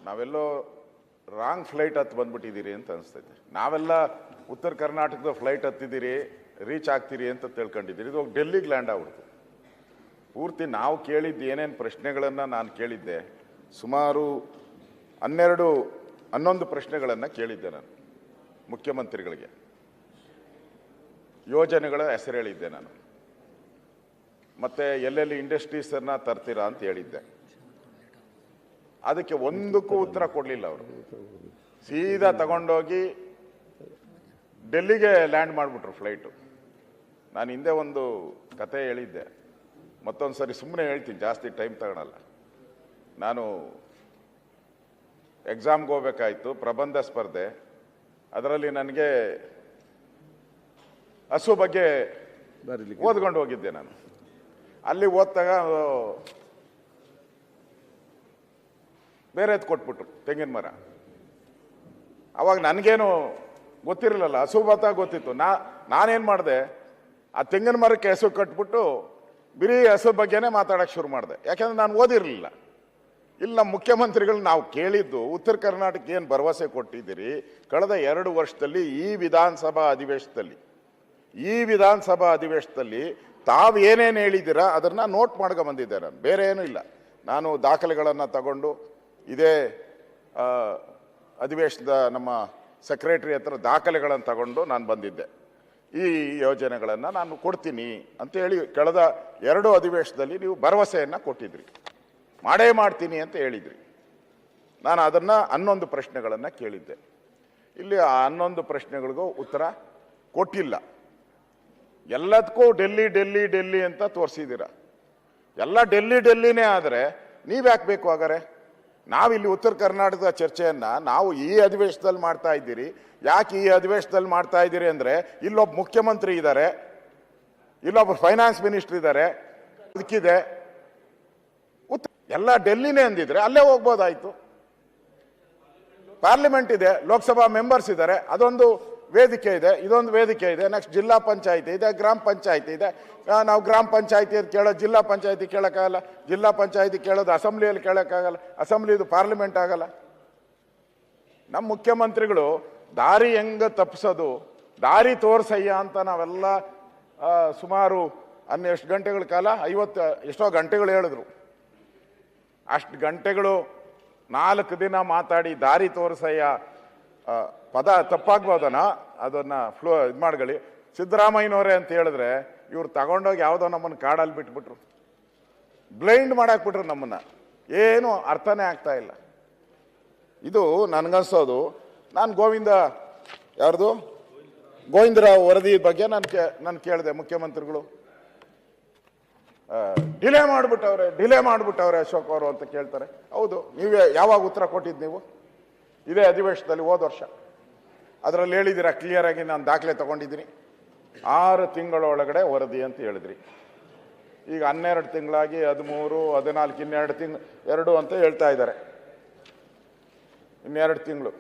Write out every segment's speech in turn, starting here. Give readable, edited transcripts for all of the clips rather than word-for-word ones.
ನಾವೆಲ್ಲೋ wrong flight ಹತ್ತು ಬಂದ್ಬಿಟ್ಟಿದ್ದೀರಿ ಅಂತ ಅನಿಸ್ತೈತೆ. ನಾವೆಲ್ಲ ಉತ್ತರ ಕರ್ನಾಟಕದ ಫ್ಲೈಟ್ ಹತ್ತಿದ್ದೀರಿ, ರೀಚ್ ಆಗ್ತೀರಿ ಅಂತ ತಿಳ್ಕೊಂಡಿದ್ದೀರಿ. ಇದು ಡೆಲ್ಲಿಗೆ ಲ್ಯಾಂಡ್ ಆಗ್ಬಿಡ್ತು. ಪೂರ್ತಿ ನಾವು ಕೇಳಿದ್ದು ಏನೇನು ಪ್ರಶ್ನೆಗಳನ್ನು ನಾನು ಕೇಳಿದ್ದೆ, ಸುಮಾರು 11 ಪ್ರಶ್ನೆಗಳನ್ನು ಕೇಳಿದ್ದೆ ನಾನು ಮುಖ್ಯಮಂತ್ರಿಗಳಿಗೆ. ಯೋಜನೆಗಳ ಹೆಸರು ಹೇಳಿದ್ದೆ ನಾನು, ಮತ್ತು ಎಲ್ಲೆಲ್ಲಿ ಇಂಡಸ್ಟ್ರೀಸನ್ನು ತರ್ತೀರಾ ಅಂತ ಹೇಳಿದ್ದೆ. ಅದಕ್ಕೆ ಒಂದಕ್ಕೂ ಉತ್ತರ ಕೊಡಲಿಲ್ಲ ಅವರು. ಸೀದಾ ತಗೊಂಡೋಗಿ ಡೆಲ್ಲಿಗೆ ಲ್ಯಾಂಡ್ ಮಾಡಿಬಿಟ್ರು ಫ್ಲೈಟು. ನಾನು ಹಿಂದೆ ಒಂದು ಕತೆ ಹೇಳಿದ್ದೆ, ಮತ್ತೊಂದು ಸರಿ ಸುಮ್ಮನೆ ಹೇಳ್ತೀನಿ, ಜಾಸ್ತಿ ಟೈಮ್ ತಗೊಳಲ್ಲ. ನಾನು ಎಕ್ಸಾಮ್ಗೆ ಹೋಗ್ಬೇಕಾಯ್ತು, ಪ್ರಬಂಧ ಸ್ಪರ್ಧೆ. ಅದರಲ್ಲಿ ನನಗೆ ಹಸು ಬಗ್ಗೆ ಓದ್ಕೊಂಡು ಹೋಗಿದ್ದೆ. ನಾನು ಅಲ್ಲಿ ಓದ್ತಾಗ ಬೇರೆದು ಕೊಟ್ಬಿಟ್ರು, ತೆಂಗಿನ ಮರ. ಅವಾಗ ನನಗೇನು ಗೊತ್ತಿರಲಿಲ್ಲ, ಹಸು ಬತ್ತ ಗೊತ್ತಿತ್ತು. ನಾನೇನು ಮಾಡಿದೆ, ಆ ತೆಂಗಿನ ಮರಕ್ಕೆ ಹೆಸರು ಕಟ್ಬಿಟ್ಟು ಬರೀ ಹಸು ಬಗ್ಗೆನೇ ಮಾತಾಡೋಕ್ಕೆ ಶುರು ಮಾಡಿದೆ. ಯಾಕೆಂದ್ರೆ ನಾನು ಓದಿರಲಿಲ್ಲ. ಇಲ್ಲಿ ನಮ್ಮ ಮುಖ್ಯಮಂತ್ರಿಗಳು ನಾವು ಕೇಳಿದ್ದು, ಉತ್ತರ ಕರ್ನಾಟಕಕ್ಕೆ ಏನು ಭರವಸೆ ಕೊಟ್ಟಿದ್ದೀರಿ ಕಳೆದ 2 ವರ್ಷದಲ್ಲಿ ಈ ವಿಧಾನಸಭಾ ಅಧಿವೇಶನದಲ್ಲಿ ತಾವು ಏನೇನು ಹೇಳಿದ್ದೀರಾ ಅದನ್ನು ನೋಟ್ ಮಾಡ್ಕೊಂಡು ಬಂದಿದ್ದೆ ನಾನು, ಬೇರೆ ಏನೂ ಇಲ್ಲ. ನಾನು ದಾಖಲೆಗಳನ್ನು ತಗೊಂಡು ಇದೇ ಅಧಿವೇಶನದ ನಮ್ಮ ಸೆಕ್ರೆಟರಿ ಹತ್ರ ದಾಖಲೆಗಳನ್ನು ತಗೊಂಡು ನಾನು ಬಂದಿದ್ದೆ. ಈ ಯೋಜನೆಗಳನ್ನು ನಾನು ಕೊಡ್ತೀನಿ ಅಂತೇಳಿ ಕಳೆದ 2 ಅಧಿವೇಶನದಲ್ಲಿ ನೀವು ಭರವಸೆಯನ್ನು ಕೊಟ್ಟಿದ್ರಿ, ಮಾಡೇ ಮಾಡ್ತೀನಿ ಅಂತ ಹೇಳಿದ್ರಿ. ನಾನು ಅದನ್ನು 11 ಪ್ರಶ್ನೆಗಳನ್ನು ಕೇಳಿದ್ದೆ. ಇಲ್ಲಿ ಆ 11 ಪ್ರಶ್ನೆಗಳಿಗೂ ಉತ್ತರ ಕೊಟ್ಟಿಲ್ಲ. ಎಲ್ಲದಕ್ಕೂ ಡೆಲ್ಲಿ ಅಂತ ತೋರಿಸಿದ್ದೀರ. ಎಲ್ಲ ಡೆಲ್ಲಿನೇ ಆದರೆ ನೀವ್ಯಾಕೆ ಬೇಕು ಹಾಗಾರೆ? ನಾವಿಲ್ಲಿ ಉತ್ತರ ಕರ್ನಾಟಕದ ಚರ್ಚೆಯನ್ನು ನಾವು ಈ ಅಧಿವೇಶನದಲ್ಲಿ ಮಾಡ್ತಾ ಇದ್ದೀರಿ. ಯಾಕೆ ಈ ಅಧಿವೇಶನದಲ್ಲಿ ಮಾಡ್ತಾ ಇದ್ದೀರಿ ಅಂದರೆ, ಇಲ್ಲೊಬ್ಬ ಮುಖ್ಯಮಂತ್ರಿ ಇದ್ದಾರೆ, ಇಲ್ಲೊಬ್ಬ ಫೈನಾನ್ಸ್ ಮಿನಿಸ್ಟರ್ ಇದ್ದಾರೆ, ಅದಕ್ಕಿದೆ. ಎಲ್ಲ ಡೆಲ್ಲಿನೇ ಅಂದಿದ್ರೆ ಅಲ್ಲೇ ಹೋಗ್ಬೋದಾಯ್ತು. ಪಾರ್ಲಿಮೆಂಟ್ ಇದೆ, ಲೋಕಸಭಾ ಮೆಂಬರ್ಸ್ ಇದ್ದಾರೆ, ಅದೊಂದು ವೇದಿಕೆ ಇದೆ, ಇದೊಂದು ವೇದಿಕೆ ಇದೆ. ನೆಕ್ಸ್ಟ್ ಜಿಲ್ಲಾ ಪಂಚಾಯತಿ ಇದೆ, ಗ್ರಾಮ ಪಂಚಾಯತಿ ಇದೆ. ನಾವು ಗ್ರಾಮ ಪಂಚಾಯತಿ ಕೇಳೋದು ಜಿಲ್ಲಾ ಪಂಚಾಯತಿ ಕೇಳೋಕ್ಕಾಗಲ್ಲ, ಜಿಲ್ಲಾ ಪಂಚಾಯತಿ ಕೇಳೋದು ಅಸೆಂಬ್ಲಿಯಲ್ಲಿ ಕೇಳೋಕ್ಕಾಗಲ್ಲ, ಅಸೆಂಬ್ಲಿದು ಪಾರ್ಲಿಮೆಂಟ್ ಆಗಲ್ಲ. ನಮ್ಮ ಮುಖ್ಯಮಂತ್ರಿಗಳು ದಾರಿ ಹೆಂಗೆ ತಪ್ಪಿಸೋದು, ದಾರಿ ತೋರ್ಸಯ್ಯ ಅಂತ ನಾವೆಲ್ಲ ಸುಮಾರು ಎಷ್ಟು ಗಂಟೆಗಳ ಕಾಲ, 50 ಎಷ್ಟೋ ಗಂಟೆಗಳು ಹೇಳಿದ್ರು. ಅಷ್ಟು ಗಂಟೆಗಳು 4 ದಿನ ಮಾತಾಡಿ ದಾರಿ ತೋರ್ಸಯ್ಯ ಪದ ತಪ್ಪಾಗ್ಬೋದನ, ಅದನ್ನು ಇದು ಮಾಡ್ಕೊಳ್ಳಿ. ಸಿದ್ದರಾಮಯ್ಯನವರೇ ಅಂತ ಹೇಳಿದ್ರೆ ಇವ್ರು ತಗೊಂಡೋಗಿ ಯಾವುದೋ ನಮ್ಮನ್ನು ಕಾಡಲ್ಲಿ ಬಿಟ್ಬಿಟ್ರು, ಬ್ಲೈಂಡ್ ಮಾಡಾಕ್ಬಿಟ್ರು ನಮ್ಮನ್ನು. ಏನು ಅರ್ಥನೇ ಆಗ್ತಾ ಇಲ್ಲ. ಇದು ನನಗನ್ಸೋದು, ನಾನು ಗೋವಿಂದರಾವ್ ವರದಿ ಬಗ್ಗೆ ನಾನು ಕೇಳಿದೆ. ಮುಖ್ಯಮಂತ್ರಿಗಳು ಡಿಲೇ ಮಾಡಿಬಿಟ್ಟವ್ರೆ ಅಶೋಕ್ ಅವರು ಅಂತ ಕೇಳ್ತಾರೆ. ಹೌದು, ನೀವೇ ಯಾವಾಗ ಉತ್ತರ ಕೊಟ್ಟಿದ್ದು? ನೀವು ಇದೇ ಅಧಿವೇಶನದಲ್ಲಿ ಹೋದ ವರ್ಷ ಅದರಲ್ಲಿ ಹೇಳಿದ್ದೀರಾ ಕ್ಲಿಯರ್ ಆಗಿ, ನಾನು ದಾಖಲೆ ತಗೊಂಡಿದ್ದೀನಿ. 6 ತಿಂಗಳೊಳಗಡೆ ವರದಿ ಅಂತ ಹೇಳಿದ್ರಿ. ಈಗ 12 ತಿಂಗಳಾಗಿ 13, 14, ಇನ್ನೆರಡು 2 ಅಂತ ಹೇಳ್ತಾ ಇದ್ದಾರೆ. ಇನ್ನೆರಡು ತಿಂಗಳು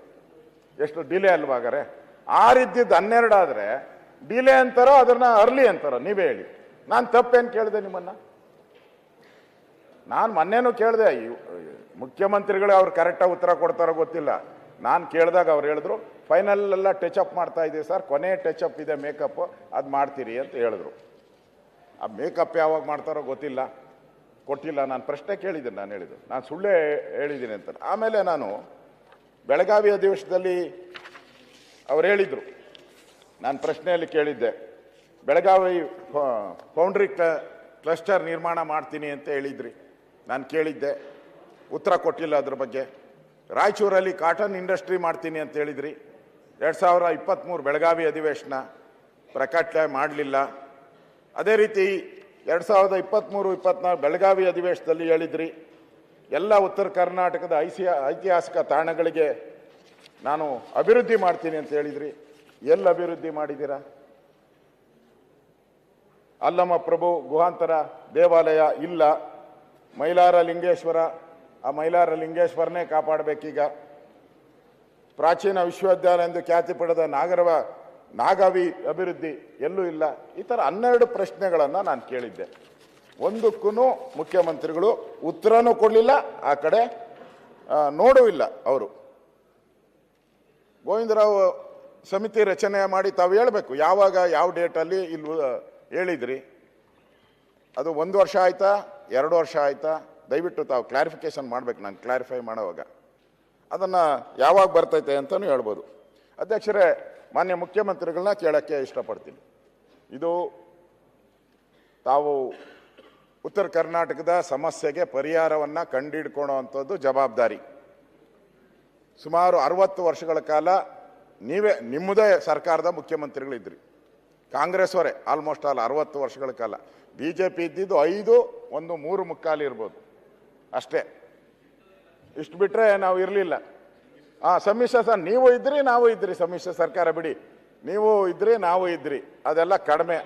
ಎಷ್ಟು ಡಿಲೇ ಅಲ್ವಾಗಾರೆ? 6 ಇದ್ದಿದ್ದು 12 ಆದರೆ ಡಿಲೇ ಅಂತಾರೋ ಅದನ್ನ ಅರ್ಲಿ ಅಂತಾರೋ ನೀವೇ ಹೇಳಿ. ನಾನು ತಪ್ಪೇನು ಕೇಳಿದೆ ನಿಮ್ಮನ್ನ? ನಾನು ಮೊನ್ನೆನೂ ಕೇಳಿದೆ, ಮುಖ್ಯಮಂತ್ರಿಗಳು ಅವ್ರು ಕರೆಕ್ಟಾಗಿ ಉತ್ತರ ಕೊಡ್ತಾರೋ ಗೊತ್ತಿಲ್ಲ. ನಾನು ಕೇಳಿದಾಗ ಅವ್ರು ಹೇಳಿದ್ರು ಫೈನಲ್ ಎಲ್ಲ ಟಚಪ್ ಮಾಡ್ತಾ ಇದ್ದೀವಿ ಸರ್, ಕೊನೆ ಟಚಪ್ ಇದೆ, ಮೇಕಪ್, ಅದು ಮಾಡ್ತೀರಿ ಅಂತ ಹೇಳಿದ್ರು. ಆ ಮೇಕಪ್ ಯಾವಾಗ ಮಾಡ್ತಾರೋ ಗೊತ್ತಿಲ್ಲ, ಕೊಟ್ಟಿಲ್ಲ. ನಾನು ಪ್ರಶ್ನೆ ಕೇಳಿದ್ದೀನಿ, ನಾನು ಹೇಳಿದ್ದು ನಾನು ಸುಳ್ಳೇ ಹೇಳಿದ್ದೀನಿ ಅಂತ. ಆಮೇಲೆ ನಾನು ಬೆಳಗಾವಿ ಅಧಿವೇಶನದಲ್ಲಿ ಅವ್ರು ಹೇಳಿದರು, ನಾನು ಪ್ರಶ್ನೆಯಲ್ಲಿ ಕೇಳಿದ್ದೆ, ಬೆಳಗಾವಿ ಫೌಂಡ್ರಿ ಕ್ಲಸ್ಟರ್ ನಿರ್ಮಾಣ ಮಾಡ್ತೀನಿ ಅಂತ ಹೇಳಿದ್ರಿ. ನಾನು ಕೇಳಿದ್ದೆ, ಉತ್ತರ ಕೊಟ್ಟಿಲ್ಲ ಅದ್ರ ಬಗ್ಗೆ. ರಾಯಚೂರಲ್ಲಿ ಕಾಟನ್ ಇಂಡಸ್ಟ್ರಿ ಮಾಡ್ತೀನಿ ಅಂತ ಹೇಳಿದ್ರಿ. 2023 ಬೆಳಗಾವಿ ಅಧಿವೇಶನ ಪ್ರಕಟಣೆ ಮಾಡಲಿಲ್ಲ. ಅದೇ ರೀತಿ 2023-24 ಬೆಳಗಾವಿ ಅಧಿವೇಶನದಲ್ಲಿ ಹೇಳಿದ್ರಿ, ಎಲ್ಲ ಉತ್ತರ ಕರ್ನಾಟಕದ ಐತಿಹಾಸಿಕ ತಾಣಗಳಿಗೆ ನಾನು ಅಭಿವೃದ್ಧಿ ಮಾಡ್ತೀನಿ ಅಂತ ಹೇಳಿದ್ರಿ. ಎಲ್ಲಿ ಅಭಿವೃದ್ಧಿ ಮಾಡಿದ್ದೀರಾ? ಅಲ್ಲಮ ಪ್ರಭು ಗುಹಾಂತರ ದೇವಾಲಯ ಇಲ್ಲ. ಮೈಲಾರ ಲಿಂಗೇಶ್ವರ, ಆ ಮೈಲಾರ ಲಿಂಗೇಶ್ವರನೇ ಕಾಪಾಡಬೇಕೀಗ. ಪ್ರಾಚೀನ ವಿಶ್ವವಿದ್ಯಾಲಯ ಎಂದು ಖ್ಯಾತಿ ಪಡೆದ ನಾಗಾವಿ ಅಭಿವೃದ್ಧಿ ಎಲ್ಲೂ ಇಲ್ಲ. ಈ ಥರ 12 ಪ್ರಶ್ನೆಗಳನ್ನು ನಾನು ಕೇಳಿದ್ದೆ. ಒಂದಕ್ಕೂ ಮುಖ್ಯಮಂತ್ರಿಗಳು ಉತ್ತರನೂ ಕೊಡಲಿಲ್ಲ, ಆ ಕಡೆ ನೋಡೂ ಇಲ್ಲ ಅವರು. ಗೋವಿಂದರಾವ್ ಸಮಿತಿ ರಚನೆ ಮಾಡಿ ತಾವು ಹೇಳಬೇಕು ಯಾವಾಗ ಯಾವ ಡೇಟಲ್ಲಿ ಇಲ್ಲಿ ಹೇಳಿದ್ರಿ. ಅದು 1 ವರ್ಷ ಆಯ್ತಾ 2 ವರ್ಷ ಆಯ್ತಾ? ದಯವಿಟ್ಟು ತಾವು ಕ್ಲಾರಿಫಿಕೇಶನ್ ಮಾಡಬೇಕು. ನಾನು ಕ್ಲಾರಿಫೈ ಮಾಡೋವಾಗ ಅದನ್ನು ಯಾವಾಗ ಬರ್ತೈತೆ ಅಂತಲೂ ಹೇಳ್ಬೋದು. ಅಧ್ಯಕ್ಷರೇ, ಮಾನ್ಯ ಮುಖ್ಯಮಂತ್ರಿಗಳನ್ನ ಕೇಳೋಕ್ಕೆ ಇಷ್ಟಪಡ್ತೀನಿ. ಇದು ತಾವು ಉತ್ತರ ಕರ್ನಾಟಕದ ಸಮಸ್ಯೆಗೆ ಪರಿಹಾರವನ್ನು ಕಂಡುಹಿಡ್ಕೊಳ್ಳೋ ಅಂಥದ್ದು ಜವಾಬ್ದಾರಿ. ಸುಮಾರು 60 ವರ್ಷಗಳ ಕಾಲ ನಿಮ್ಮದೇ ಸರ್ಕಾರದ ಮುಖ್ಯಮಂತ್ರಿಗಳಿದ್ರಿ. ಕಾಂಗ್ರೆಸ್ ಅವರೇ ಆಲ್ಮೋಸ್ಟ್ ಆಲ್ 60 ವರ್ಷಗಳ ಕಾಲ. ಬಿ ಜೆ ಪಿ ಇದ್ದಿದ್ದು 5, 1 3 ಮುಕ್ಕಾಲು ಇರ್ಬೋದು ಅಷ್ಟೇ. ಇಷ್ಟು ಬಿಟ್ಟರೆ ನಾವು ಇರಲಿಲ್ಲ. ಸಮ್ಮಿಶ್ರ ನೀವು ಇದ್ರಿ, ನಾವು ಇದ್ರಿ. ಸಮ್ಮಿಶ್ರ ಸರ್ಕಾರ ಬಿಡಿ, ನೀವು ಇದ್ರಿ, ನಾವು ಇದ್ರಿ. ಅದೆಲ್ಲ ಕಡಿಮೆ.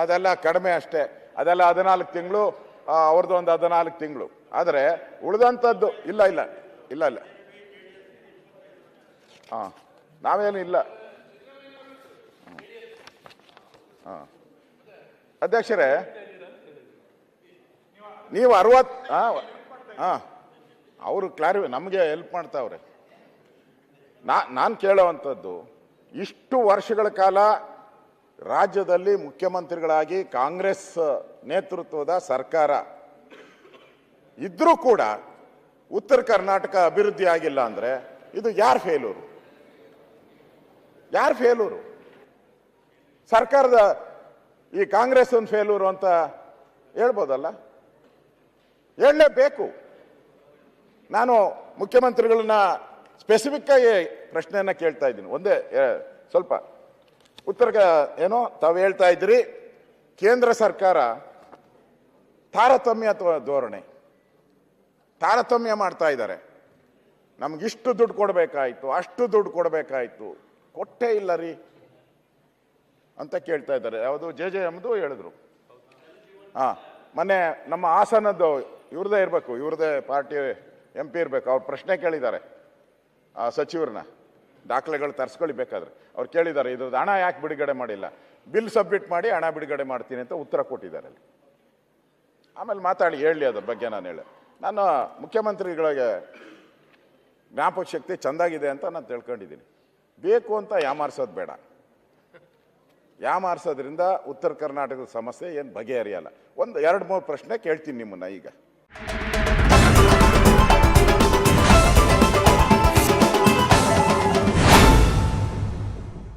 ಅದೆಲ್ಲ ಕಡಿಮೆ ಅಷ್ಟೇ. ಅದೆಲ್ಲ 14 ತಿಂಗಳು, ಅವ್ರದ್ದು ಒಂದು 14 ತಿಂಗಳು. ಆದರೆ ಉಳಿದಂಥದ್ದು ಇಲ್ಲ ಇಲ್ಲ ಇಲ್ಲ ಇಲ್ಲ ನಾವೇನು ಇಲ್ಲ. ಅಧ್ಯಕ್ಷರೇ, ನೀವು 60 ಅವರು ನಮಗೆ ಹೆಲ್ಪ್ ಮಾಡ್ತಾವ್ರೆ. ನಾನು ಕೇಳೋವಂಥದ್ದು, ಇಷ್ಟು ವರ್ಷಗಳ ಕಾಲ ರಾಜ್ಯದಲ್ಲಿ ಮುಖ್ಯಮಂತ್ರಿಗಳಾಗಿ ಕಾಂಗ್ರೆಸ್ ನೇತೃತ್ವದ ಸರ್ಕಾರ ಇದ್ರೂ ಕೂಡ ಉತ್ತರ ಕರ್ನಾಟಕ ಅಭಿವೃದ್ಧಿ ಆಗಿಲ್ಲ ಅಂದರೆ ಇದು ಯಾರ ಫೇಲೂರು? ಯಾರ ಫೇಲೂರು? ಸರ್ಕಾರದ ಈ ಕಾಂಗ್ರೆಸ್ ಒಂದು ಫೇಲೂರು ಅಂತ ಹೇಳ್ಬೋದಲ್ಲ? ಹೇಳಲೇಬೇಕು. ನಾನು ಮುಖ್ಯಮಂತ್ರಿಗಳನ್ನ ಸ್ಪೆಸಿಫಿಕ್ ಆಗಿ ಪ್ರಶ್ನೆಯನ್ನ ಕೇಳ್ತಾ ಇದ್ದೀನಿ. ಒಂದೇ ಸ್ವಲ್ಪ ಉತ್ತರ ಏನೋ ತಾವು ಹೇಳ್ತಾ ಇದ್ರಿ, ಕೇಂದ್ರ ಸರ್ಕಾರ ತಾರತಮ್ಯ ಧೋರಣೆ, ತಾರತಮ್ಯ ಮಾಡ್ತಾ ಇದ್ದಾರೆ. ನಮಗಿಷ್ಟು ದುಡ್ಡು ಕೊಡಬೇಕಾಯ್ತು, ಅಷ್ಟು ದುಡ್ಡು ಕೊಡಬೇಕಾಯ್ತು, ಕೊಟ್ಟೇ ಇಲ್ಲ ರೀ ಅಂತ ಕೇಳ್ತಾ ಇದ್ದಾರೆ. ಯಾವುದು JJMದು ಹೇಳಿದ್ರು. ಮೊನ್ನೆ ನಮ್ಮ ಹಾಸನದ್ದು ಇವ್ರದೇ ಇರಬೇಕು, ಇವ್ರದೇ ಪಾರ್ಟಿ MP ಇರಬೇಕು. ಅವ್ರು ಪ್ರಶ್ನೆ ಕೇಳಿದ್ದಾರೆ ಸಚಿವರನ್ನ, ದಾಖಲೆಗಳು ತರಿಸ್ಕೊಳ್ಳಿ ಬೇಕಾದ್ರೆ. ಅವ್ರು ಕೇಳಿದ್ದಾರೆ, ಇದ್ರದ್ದು ಹಣ ಯಾಕೆ ಬಿಡುಗಡೆ ಮಾಡಿಲ್ಲ? ಬಿಲ್ ಸಬ್ಮಿಟ್ ಮಾಡಿ ಹಣ ಬಿಡುಗಡೆ ಮಾಡ್ತೀನಿ ಅಂತ ಉತ್ತರ ಕೊಟ್ಟಿದ್ದಾರೆ ಅಲ್ಲಿ. ಆಮೇಲೆ ಮಾತಾಡಿ ಹೇಳಲಿ ಅದ್ರ ಬಗ್ಗೆ. ನಾನು ಮುಖ್ಯಮಂತ್ರಿಗಳಿಗೆ ಜ್ಞಾಪಕ ಶಕ್ತಿ ಚೆಂದಾಗಿದೆ ಅಂತ ನಾನು ತಿಳ್ಕೊಂಡಿದ್ದೀನಿ. ಬೇಕು ಅಂತ ಯಾಮಾರಿಸೋದು ಬೇಡ. ಯಾಮಾರಿಸೋದ್ರಿಂದ ಉತ್ತರ ಕರ್ನಾಟಕದ ಸಮಸ್ಯೆ ಏನು ಬಗೆಹರಿಯಲ್ಲ. 1 2 3 ಪ್ರಶ್ನೆ ಕೇಳ್ತೀನಿ ನಿಮ್ಮನ್ನ ಈಗ.